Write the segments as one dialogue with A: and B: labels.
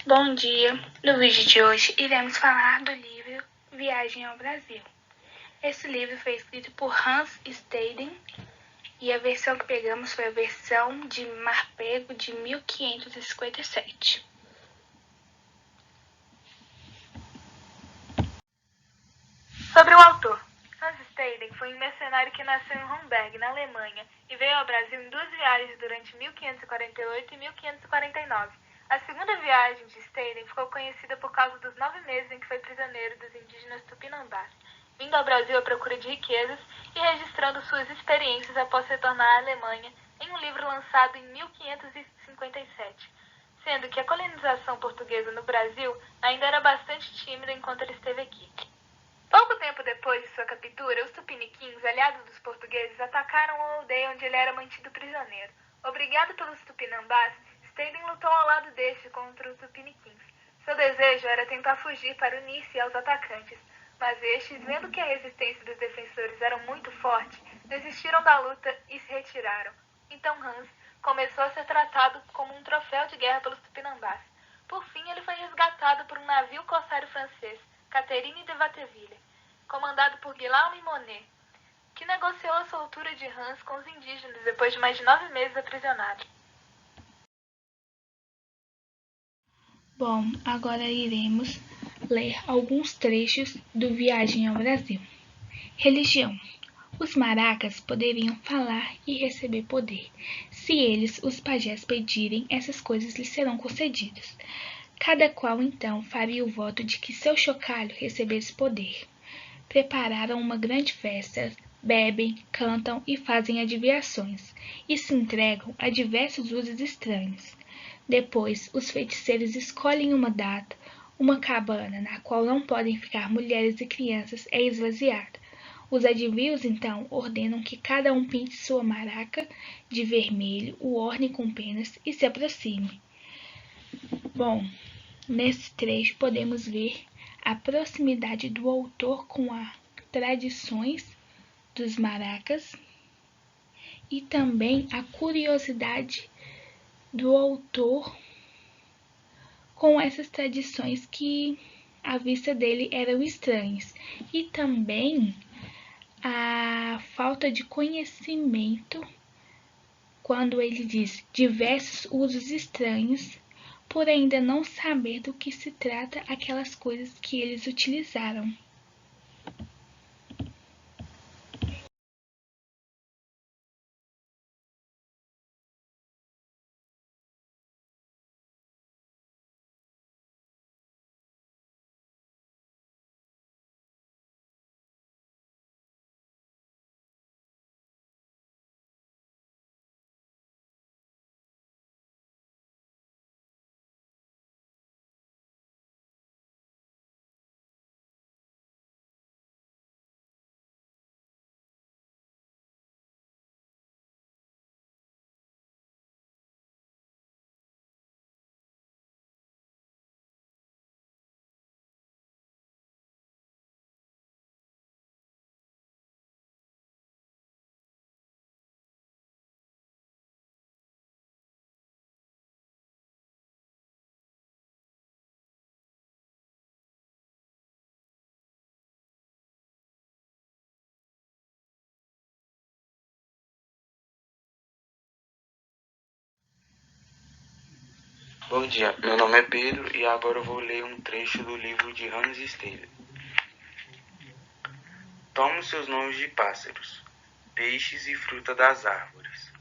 A: Bom dia! No vídeo de hoje iremos falar do livro Viagem ao Brasil. Esse livro foi escrito por Hans Staden e a versão que pegamos foi a versão de Marpego de 1557. Sobre o autor. Hans Staden foi um mercenário que nasceu em Homberg, na Alemanha, e veio ao Brasil em 2 viagens durante 1548 e 1549. A segunda viagem de Staden ficou conhecida por causa dos 9 meses em que foi prisioneiro dos indígenas tupinambás, vindo ao Brasil à procura de riquezas e registrando suas experiências após retornar à Alemanha em um livro lançado em 1557, sendo que a colonização portuguesa no Brasil ainda era bastante tímida enquanto ele esteve aqui. Pouco tempo depois de sua captura, os tupiniquins, aliados dos portugueses, atacaram a aldeia onde ele era mantido prisioneiro. Obrigado pelos tupinambás, Staden lutou ao lado destes contra os tupiniquins. Seu desejo era tentar fugir para unir-se aos atacantes, mas estes, vendo que a resistência dos defensores era muito forte, desistiram da luta e se retiraram. Então Hans começou a ser tratado como um troféu de guerra pelos tupinambás. Por fim, ele foi resgatado por um navio corsário francês, Catherine de Watteville, comandado por Guillaume Monet, que negociou a soltura de Hans com os indígenas depois de mais de 9 meses aprisionado.
B: Bom, agora iremos ler alguns trechos do Viagem ao Brasil. Religião. Os maracas poderiam falar e receber poder. Se eles, os pajés, pedirem, essas coisas lhes serão concedidas. Cada qual, então, faria o voto de que seu chocalho recebesse poder. Prepararam uma grande festa, bebem, cantam e fazem adivinhações, e se entregam a diversos usos estranhos. Depois, os feiticeiros escolhem uma data, uma cabana na qual não podem ficar mulheres e crianças é esvaziada. Os adivinhos, então, ordenam que cada um pinte sua maraca de vermelho, o orne com penas e se aproxime. Bom, nesse trecho podemos ver a proximidade do autor com as tradições dos maracas e também a curiosidade do autor com essas tradições que à vista dele eram estranhas, e também a falta de conhecimento quando ele diz diversos usos estranhos, por ainda não saber do que se trata aquelas coisas que eles utilizaram.
C: Bom dia, meu nome é Pedro e agora eu vou ler um trecho do livro de Hans Staden. Toma seus nomes de pássaros, peixes e fruta das árvores.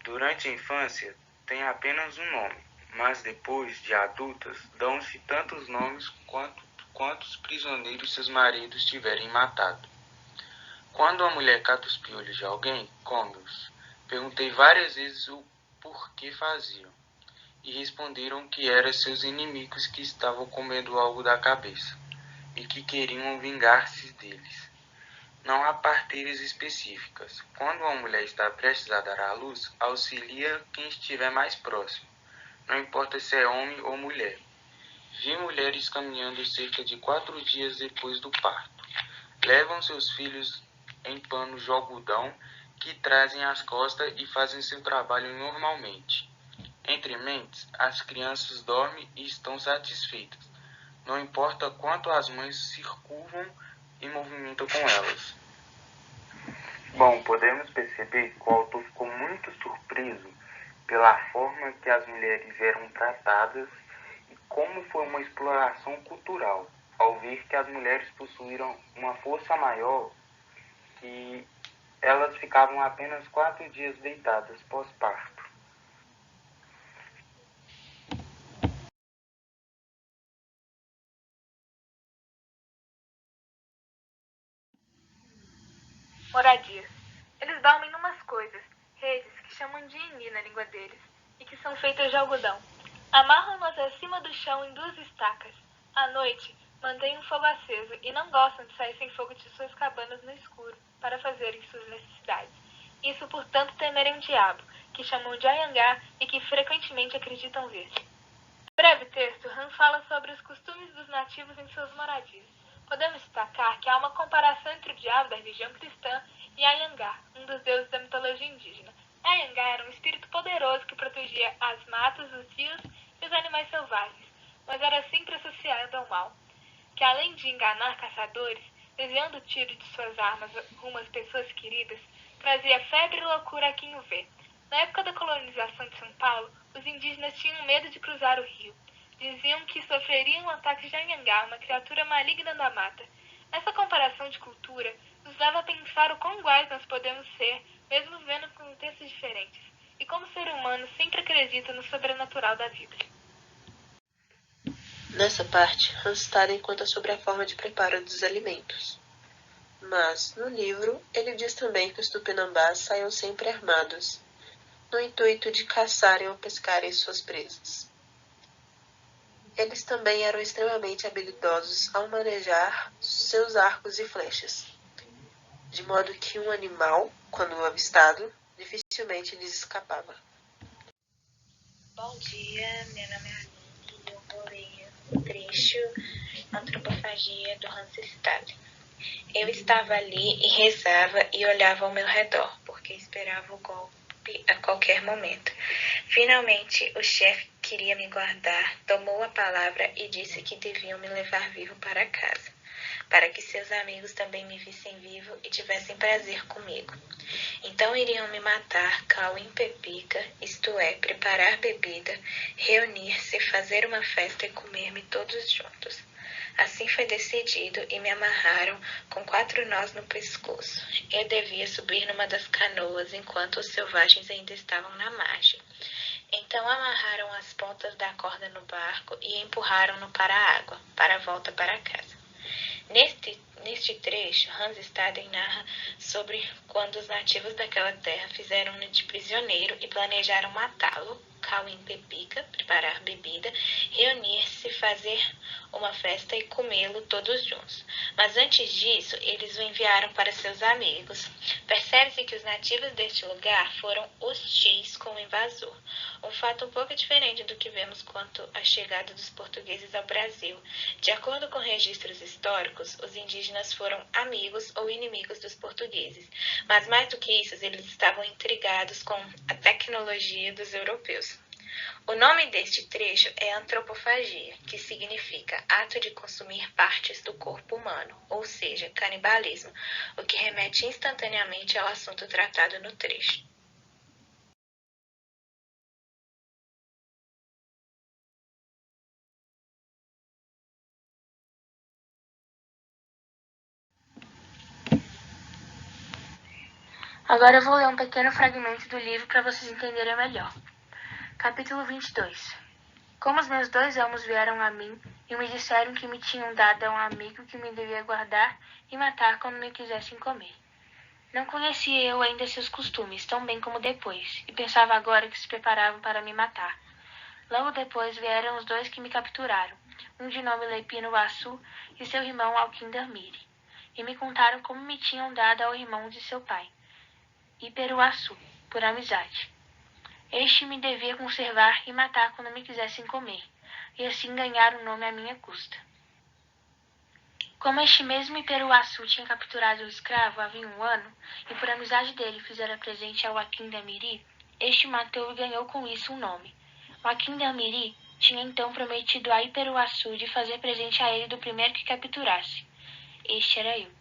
C: Durante a infância, têm apenas um nome, mas depois de adultas, dão-se tantos nomes quantos prisioneiros seus maridos tiverem matado. Quando a mulher cata os piolhos de alguém, come-os. Perguntei várias vezes o porquê faziam, e responderam que eram seus inimigos que estavam comendo algo da cabeça, e que queriam vingar-se deles. Não há parteiras específicas. Quando uma mulher está prestes a dar à luz, auxilia quem estiver mais próximo, não importa se é homem ou mulher. Vi mulheres caminhando cerca de 4 dias depois do parto. Levam seus filhos em panos de algodão que trazem às costas e fazem seu trabalho normalmente. Entre mentes, as crianças dormem e estão satisfeitas, não importa quanto as mães se curvam e movimentam com elas. Bom, podemos perceber que o autor ficou muito surpreso pela forma que as mulheres eram tratadas e como foi uma exploração cultural, ao ver que as mulheres possuíram uma força maior, que elas ficavam apenas 4 dias deitadas pós-parto.
A: Moradias. Eles dormem numas coisas, redes que chamam de ini na língua deles, e que são feitas de algodão. Amarram-nas acima do chão em 2 estacas. À noite, mantêm um fogo aceso e não gostam de sair sem fogo de suas cabanas no escuro para fazerem suas necessidades. Isso por tanto temerem um diabo, que chamam de Ayangá e que frequentemente acreditam ver. No breve texto, Han fala sobre os costumes dos nativos em suas moradias. Podemos destacar que há uma comparação entre o diabo da religião cristã e Ayangá, um dos deuses da mitologia indígena. Ayangá era um espírito poderoso que protegia as matas, os rios e os animais selvagens, mas era sempre associado ao mal, que além de enganar caçadores, desviando o tiro de suas armas rumo às pessoas queridas, trazia febre e loucura a quem o vê. Na época da colonização de São Paulo, os indígenas tinham medo de cruzar o rio. Diziam que sofreriam ataques de Anhangá, uma criatura maligna da mata. Essa comparação de cultura nos leva a pensar o quão iguais nós podemos ser, mesmo vivendo em contextos diferentes, e como o ser humano sempre acredita no sobrenatural da vida.
D: Nessa parte, Hanstaden conta sobre a forma de preparo dos alimentos. Mas, no livro, ele diz também que os tupinambás saiam sempre armados, no intuito de caçarem ou pescarem suas presas. Eles também eram extremamente habilidosos ao manejar seus arcos e flechas, de modo que um animal, quando avistado, dificilmente lhes escapava.
E: Bom dia, meu nome é Aline e eu vou ler o trecho Antropofagia do Hans Staden. Eu estava ali e rezava e olhava ao meu redor, porque esperava o golpe a qualquer momento. Finalmente, o chefe que queria me guardar tomou a palavra e disse que deviam me levar vivo para casa, para que seus amigos também me vissem vivo e tivessem prazer comigo. Então iriam me matar, cal em pepica, isto é, preparar bebida, reunir-se, fazer uma festa e comer-me todos juntos. Assim foi decidido e me amarraram com 4 nós no pescoço. Eu devia subir numa das canoas enquanto os selvagens ainda estavam na margem. Então amarraram as pontas da corda no barco e empurraram-no para a água, para a volta para casa. Neste trecho, Hans Staden narra sobre quando os nativos daquela terra fizeram-no de prisioneiro e planejaram matá-lo, cal em pepica, preparar bebida, reunir-se, fazer uma festa e comê-lo todos juntos. Mas antes disso, eles o enviaram para seus amigos. Percebe-se que os nativos deste lugar foram hostis com o invasor, um fato um pouco diferente do que vemos quanto à chegada dos portugueses ao Brasil. De acordo com registros históricos, os indígenas foram amigos ou inimigos dos portugueses, mas mais do que isso, eles estavam intrigados com a tecnologia dos europeus. O nome deste trecho é antropofagia, que significa ato de consumir partes do corpo humano, ou seja, canibalismo, o que remete instantaneamente ao assunto tratado no trecho.
B: Agora eu vou ler um pequeno fragmento do livro para vocês entenderem melhor. Capítulo 22. Como os meus 2 elmos vieram a mim e me disseram que me tinham dado a um amigo que me devia guardar e matar quando me quisessem comer. Não conhecia eu ainda seus costumes, tão bem como depois, e pensava agora que se preparavam para me matar. Logo depois vieram os 2 que me capturaram, um de nome Lepino Assu e seu irmão Alquindamiri, e me contaram como me tinham dado ao irmão de seu pai, Iperuaçu, por amizade. Este me devia conservar e matar quando me quisessem comer, e assim ganhar um nome à minha custa. Como este mesmo Iperuaçu tinha capturado o escravo havia 1 ano, e por amizade dele fizera presente ao Aquindamiri, este matou e ganhou com isso um nome.
F: Joaquim Delmiri tinha então prometido a Iperuaçu de fazer presente a ele do primeiro que capturasse. Este era eu.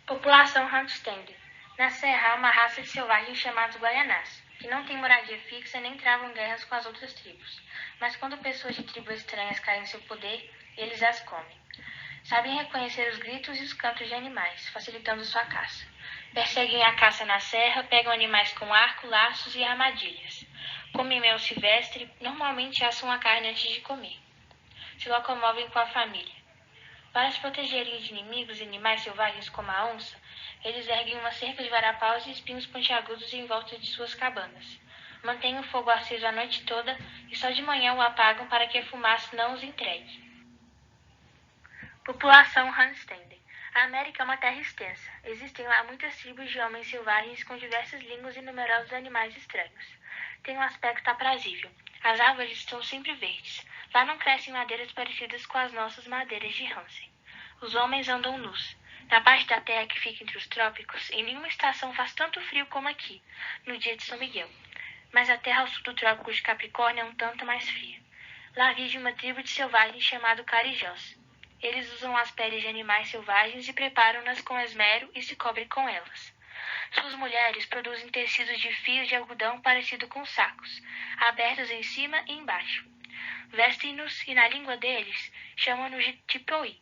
F: População Randstander. Na Serra há uma raça de selvagens chamados Guaianás, que não tem moradia fixa nem travam guerras com as outras tribos. Mas quando pessoas de tribos estranhas caem em seu poder, eles as comem. Sabem reconhecer os gritos e os cantos de animais, facilitando sua caça. Perseguem a caça na serra, pegam animais com arco, laços e armadilhas. Comem mel silvestre, normalmente assam a carne antes de comer. Se locomovem com a família. Para se protegerem de inimigos e animais selvagens como a onça, eles erguem uma cerca de varapaus e espinhos pontiagudos em volta de suas cabanas. Mantêm o fogo aceso a noite toda e só de manhã o apagam para que a fumaça não os entregue. População Randstander. A América é uma terra extensa. Existem lá muitas tribos de homens selvagens com diversas línguas e numerosos animais estranhos. Tem um aspecto aprazível. As árvores estão sempre verdes. Lá não crescem madeiras parecidas com as nossas madeiras de Hansen. Os homens andam nus. Na parte da terra que fica entre os trópicos, em nenhuma estação faz tanto frio como aqui, no dia de São Miguel. Mas a terra ao sul do trópico de Capricórnio é um tanto mais fria. Lá vive uma tribo de selvagens chamada Carijós. Eles usam as peles de animais selvagens e preparam-nas com esmero e se cobrem com elas. Suas mulheres produzem tecidos de fios de algodão parecido com sacos, abertos em cima e embaixo. Vestem-nos e, na língua deles, chamam-nos de tipoí.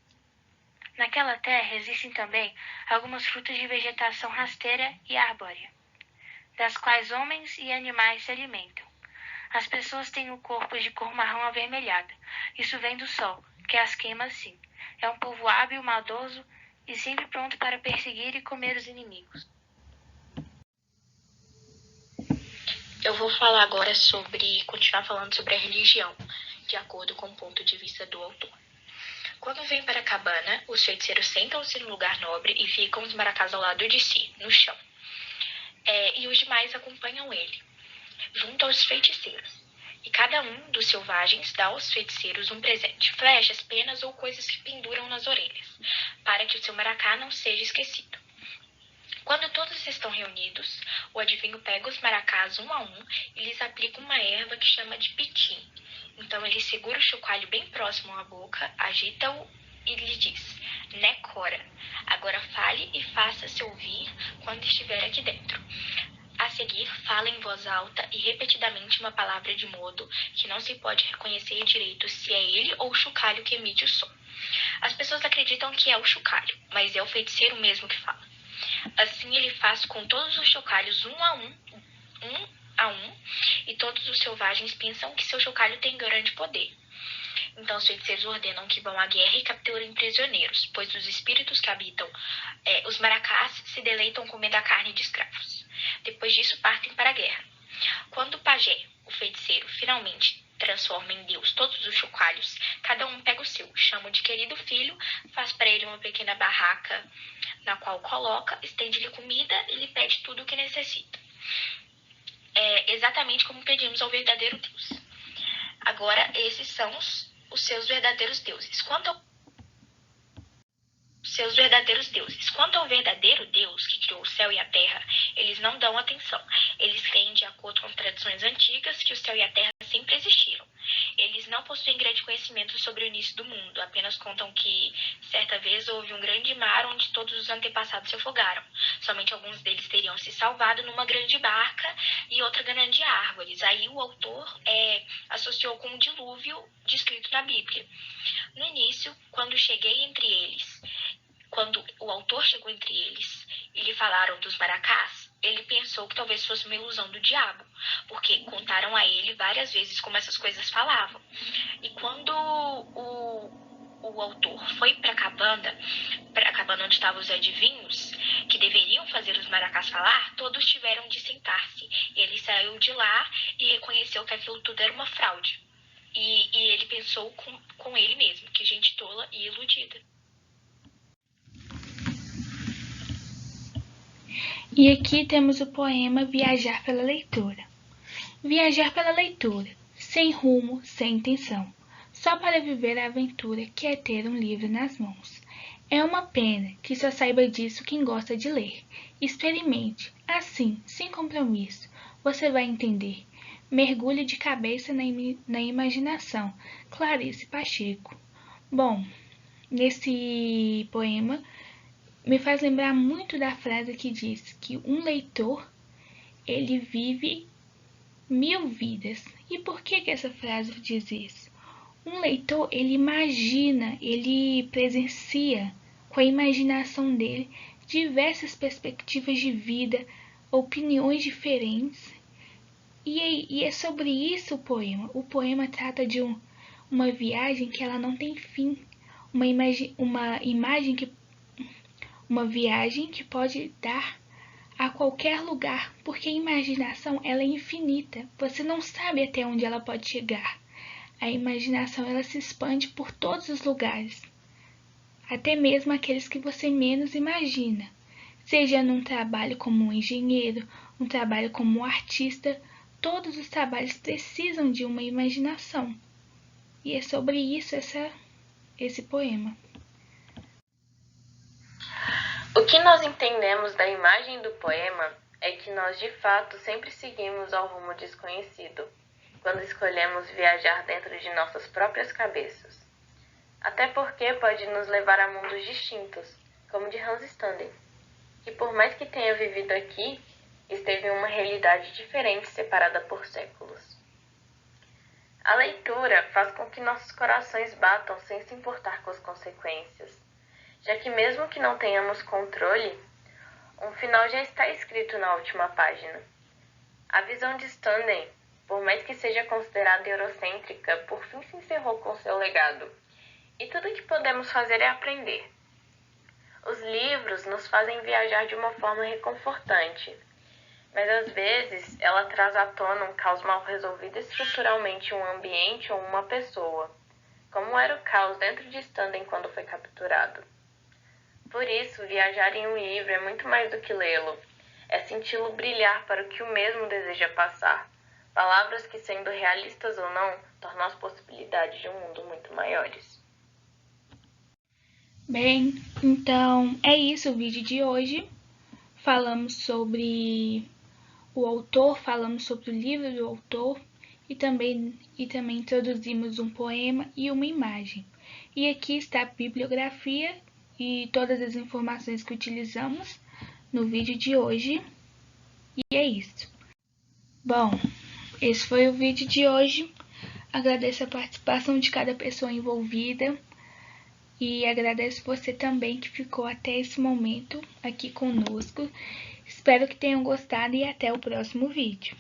F: Naquela terra existem também algumas frutas de vegetação rasteira e arbórea, das quais homens e animais se alimentam. As pessoas têm o corpo de cor marrom avermelhada. Isso vem do sol, que as queima assim. É um povo hábil, maldoso e sempre pronto para perseguir e comer os inimigos.
E: Eu vou continuar falando sobre a religião, de acordo com o ponto de vista do autor. Quando vem para a cabana, os feiticeiros sentam-se no lugar nobre e ficam os maracás ao lado de si, no chão. E os demais acompanham ele, junto aos feiticeiros. E cada um dos selvagens dá aos feiticeiros um presente, flechas, penas ou coisas que penduram nas orelhas, para que o seu maracá não seja esquecido. Quando todos estão reunidos, o adivinho pega os maracás um a um e lhes aplica uma erva que chama de pitim. Então ele segura o chocalho bem próximo à boca, agita-o e lhe diz: Necora, agora fale e faça-se ouvir quando estiver aqui dentro. A seguir, fala em voz alta e repetidamente uma palavra de modo que não se pode reconhecer direito se é ele ou o chocalho que emite o som. As pessoas acreditam que é o chocalho, mas é o feiticeiro mesmo que fala. Assim ele faz com todos os chocalhos um a um, e todos os selvagens pensam que seu chocalho tem grande poder. Então os feiticeiros ordenam que vão à guerra e capturem prisioneiros, pois os espíritos que habitam os maracás se deleitam comendo a carne de escravos. Depois disso partem para a guerra. Quando o pajé, o feiticeiro, finalmente transforma em Deus todos os chocalhos, cada um pega o seu, chama de querido filho, faz para ele uma pequena barraca na qual coloca, estende-lhe comida e lhe pede tudo o que necessita. Exatamente como pedimos ao verdadeiro Deus. Agora, esses são os seus verdadeiros deuses. Quanto ao verdadeiro Deus que criou o céu e a terra, eles não dão atenção. Eles creem, de acordo com tradições antigas, que o céu e a terra sempre existiram. Eles não possuem grande conhecimento sobre o início do mundo, apenas contam que, certa vez, houve um grande mar onde todos os antepassados se afogaram. Somente alguns deles teriam se salvado numa grande barca e outra grande árvores. Aí o autor associou com o dilúvio descrito na Bíblia. No início, quando o autor chegou entre eles e lhe falaram dos maracás, ele pensou que talvez fosse uma ilusão do diabo, porque contaram a ele várias vezes como essas coisas falavam. E quando o autor foi para a cabana onde estavam os adivinhos, que deveriam fazer os maracás falar, todos tiveram de sentar-se. Ele saiu de lá e reconheceu que aquilo tudo era uma fraude. E ele pensou com ele mesmo, que gente tola e iludida.
B: E aqui temos o poema Viajar pela Leitura. Viajar pela leitura, sem rumo, sem intenção, só para viver a aventura que é ter um livro nas mãos. É uma pena que só saiba disso quem gosta de ler. Experimente, assim, sem compromisso, você vai entender. mergulhe de cabeça na imaginação. Clarice Pacheco. Bom, nesse poema me faz lembrar muito da frase que diz que um leitor, ele vive 1000 vidas. E por que essa frase diz isso? Um leitor, ele imagina, ele presencia com a imaginação dele diversas perspectivas de vida, opiniões diferentes. E é sobre isso o poema. O poema trata de uma viagem que ela não tem fim. Uma viagem que pode dar a qualquer lugar, porque a imaginação ela é infinita. Você não sabe até onde ela pode chegar. A imaginação ela se expande por todos os lugares, até mesmo aqueles que você menos imagina. Seja num trabalho como um engenheiro, um trabalho como um artista, todos os trabalhos precisam de uma imaginação. E é sobre isso esse poema.
D: O que nós entendemos da imagem do poema é que nós de fato sempre seguimos ao rumo desconhecido, quando escolhemos viajar dentro de nossas próprias cabeças. Até porque pode nos levar a mundos distintos, como de Hans Standen, que por mais que tenha vivido aqui, esteve em uma realidade diferente separada por séculos. A leitura faz com que nossos corações batam sem se importar com as consequências, já que mesmo que não tenhamos controle, um final já está escrito na última página. A visão de Standen, por mais que seja considerada eurocêntrica, por fim se encerrou com seu legado. E tudo o que podemos fazer é aprender. Os livros nos fazem viajar de uma forma reconfortante, mas às vezes ela traz à tona um caos mal resolvido estruturalmente em um ambiente ou uma pessoa, como era o caos dentro de Standen quando foi capturado. Por isso, viajar em um livro é muito mais do que lê-lo, é senti-lo brilhar para o que o mesmo deseja passar. Palavras que, sendo realistas ou não, tornam as possibilidades de um mundo muito maiores.
B: Bem, então é isso o vídeo de hoje. Falamos sobre o autor, falamos sobre o livro do autor e também introduzimos um poema e uma imagem. E aqui está a bibliografia e todas as informações que utilizamos no vídeo de hoje. E é isso. Bom, esse foi o vídeo de hoje. Agradeço a participação de cada pessoa envolvida e agradeço você também que ficou até esse momento aqui conosco. Espero que tenham gostado e até o próximo vídeo.